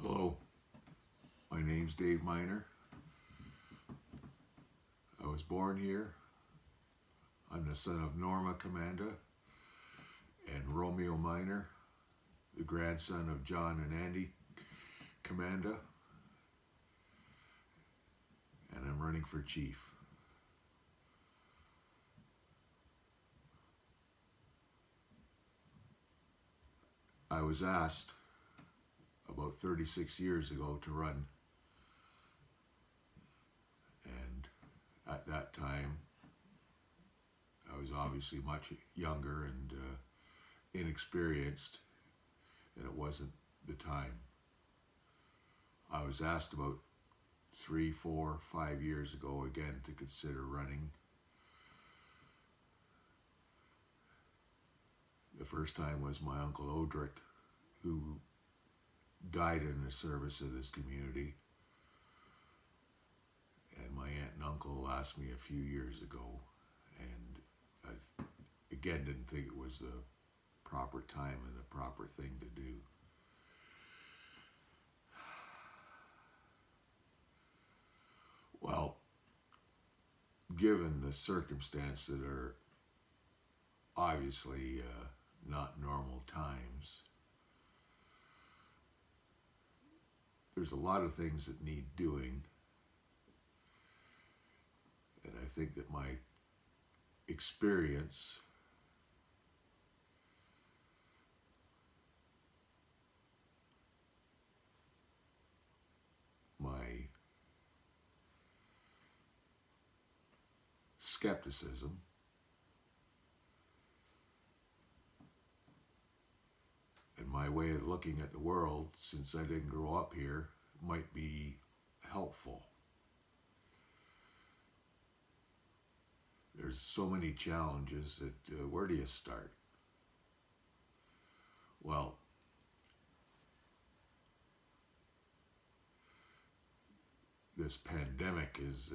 Hello, my name's Dave Miner. I was born here. I'm the son of Norma Commanda and Romeo Miner, the grandson of John and Andy Commanda, and I'm running for chief. I was asked about 36 years ago to run, and at that time I was obviously much younger and inexperienced, and it wasn't the time. I was asked about 3, 4, 5 years ago again to consider running. The first time was my Uncle Odrick, who died in the service of this community. And my aunt and uncle asked me a few years ago, and I again didn't think it was the proper time and the proper thing to do. Well, given the circumstances that are obviously not normal times, there's a lot of things that need doing, and I think that my experience my skepticism and my way of looking at the world, since I didn't grow up here, might be helpful. There's so many challenges that where do you start? Well, this pandemic is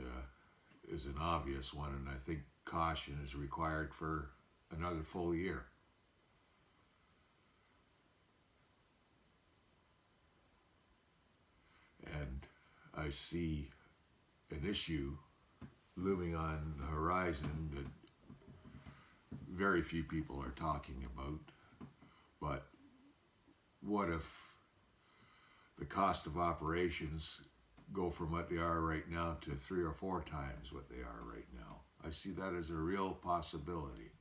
an obvious one, and I think caution is required for another full year. And I see an issue looming on the horizon that very few people are talking about. But what if the cost of operations go from what they are right now to 3 or 4 times what they are right now? I see that as a real possibility.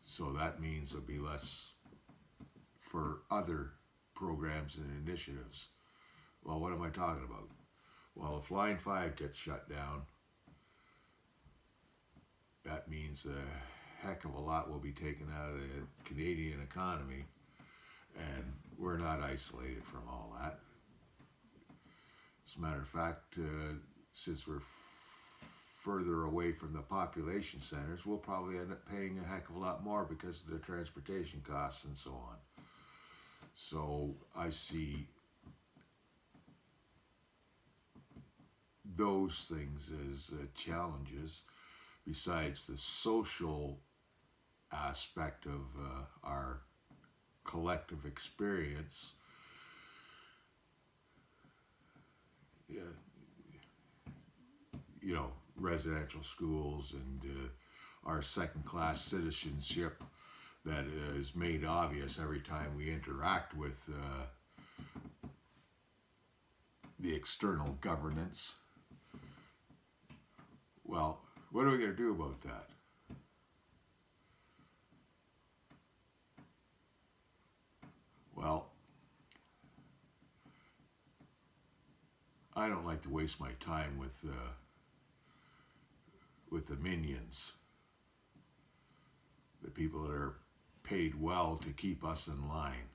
So that means there'll be less for other programs and initiatives. Well, what am I talking about? Well, if Line 5 gets shut down, that means a heck of a lot will be taken out of the Canadian economy, and we're not isolated from all that. As a matter of fact, since we're further away from the population centers, we'll probably end up paying a heck of a lot more because of the transportation costs and so on. So I see those things as challenges, besides the social aspect of our collective experience. You know, residential schools and our second-class citizenship that is made obvious every time we interact with the external governance. Well, what are we going to do about that? Well, I don't like to waste my time with the minions, the people that are paid well to keep us in line.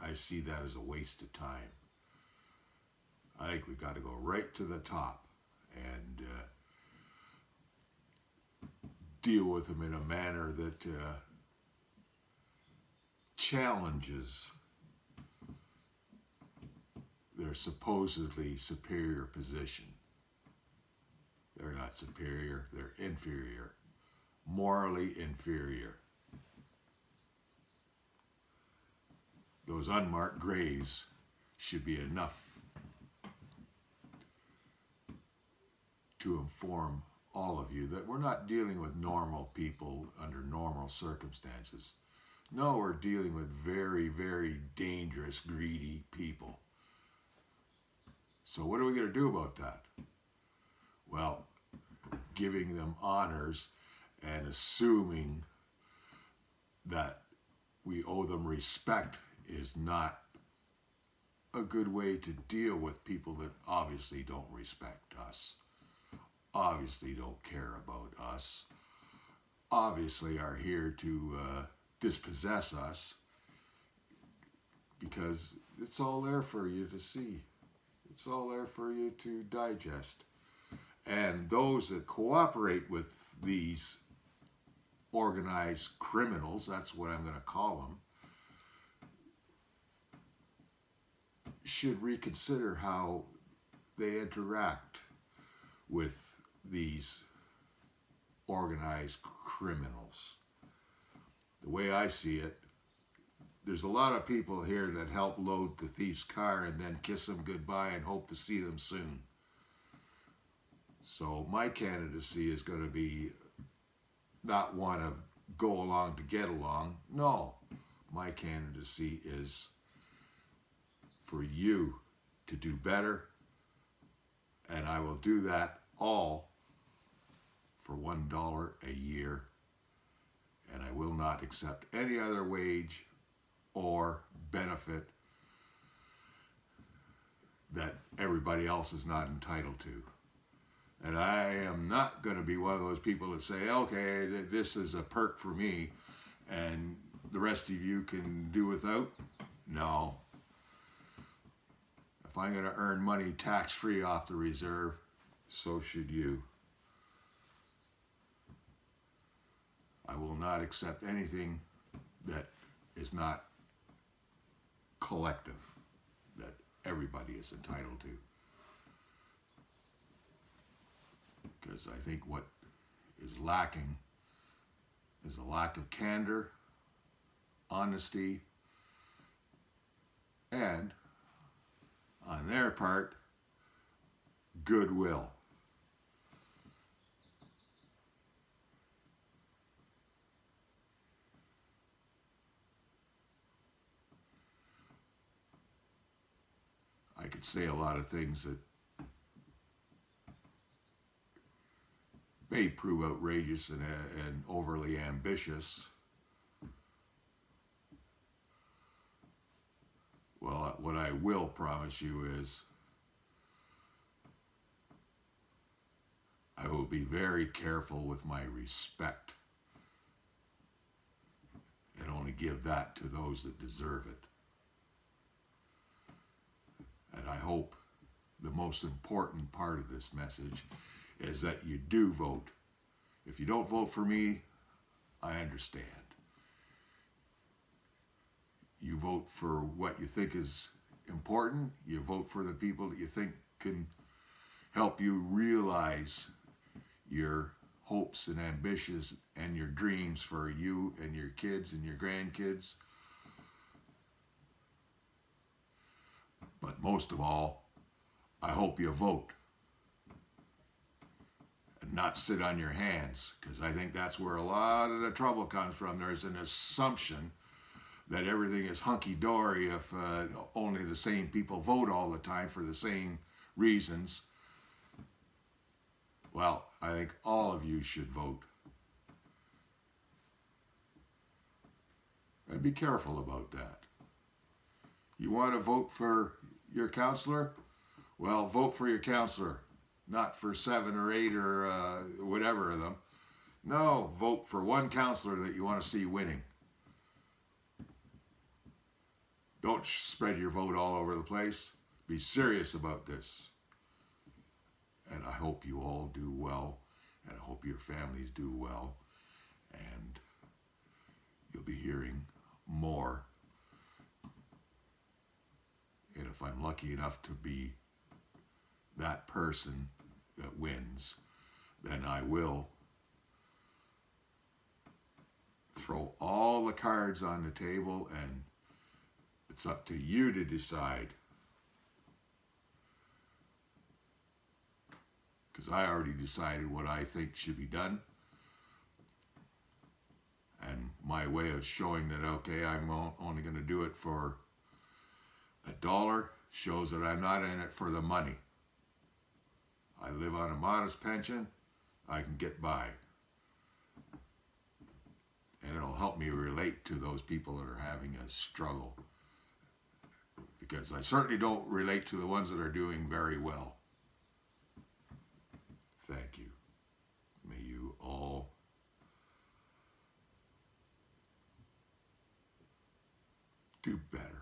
I see that as a waste of time. I think we've got to go right to the top and deal with them in a manner that challenges their supposedly superior position. They're not superior, they're inferior, morally inferior. Those unmarked graves should be enough to inform all of you that we're not dealing with normal people under normal circumstances. No, we're dealing with very, very dangerous, greedy people. So what are we going to do about that? Well, giving them honors and assuming that we owe them respect is not a good way to deal with people that obviously don't respect us, obviously don't care about us, obviously are here to dispossess us, because it's all there for you to see. It's all there for you to digest. And those that cooperate with these organized criminals, that's what I'm going to call them, should reconsider how they interact with these organized criminals. The way I see it, there's a lot of people here that help load the thief's car and then kiss them goodbye and hope to see them soon. So my candidacy is going to be not one of go along to get along. No, my candidacy is for you to do better, and I will do that all for $1 a year, and I will not accept any other wage or benefit that everybody else is not entitled to. And I am not going to be one of those people that say, okay, this is a perk for me and the rest of you can do without. No. If I'm going to earn money tax-free off the reserve, so should you. I will not accept anything that is not collective, that everybody is entitled to. Because I think what is lacking is a lack of candor, honesty, and, on their part, goodwill. I could say a lot of things that may prove outrageous and overly ambitious. Well, what I will promise you is I will be very careful with my respect and only give that to those that deserve it. And I hope the most important part of this message is that you do vote. If you don't vote for me, I understand. You vote for what you think is important. You vote for the people that you think can help you realize your hopes and ambitions and your dreams for you and your kids and your grandkids. But most of all, I hope you vote and not sit on your hands, because I think that's where a lot of the trouble comes from. There's an assumption that everything is hunky-dory if only the same people vote all the time for the same reasons. Well, I think all of you should vote. And be careful about that. You want to vote for your counselor? Well, vote for your counselor, not for 7 or 8 or whatever of them. No, vote for one counselor that you want to see winning. Don't spread your vote all over the place. Be serious about this. And I hope you all do well, and I hope your families do well, and you'll be hearing more. And if I'm lucky enough to be that person that wins, then I will throw all the cards on the table, and it's up to you to decide because I already decided what I think should be done. And my way of showing that, okay, I'm only going to do it for $1 shows that I'm not in it for the money. I live on a modest pension. I can get by. And it'll help me relate to those people that are having a struggle. Because I certainly don't relate to the ones that are doing very well. Thank you. May you all do better.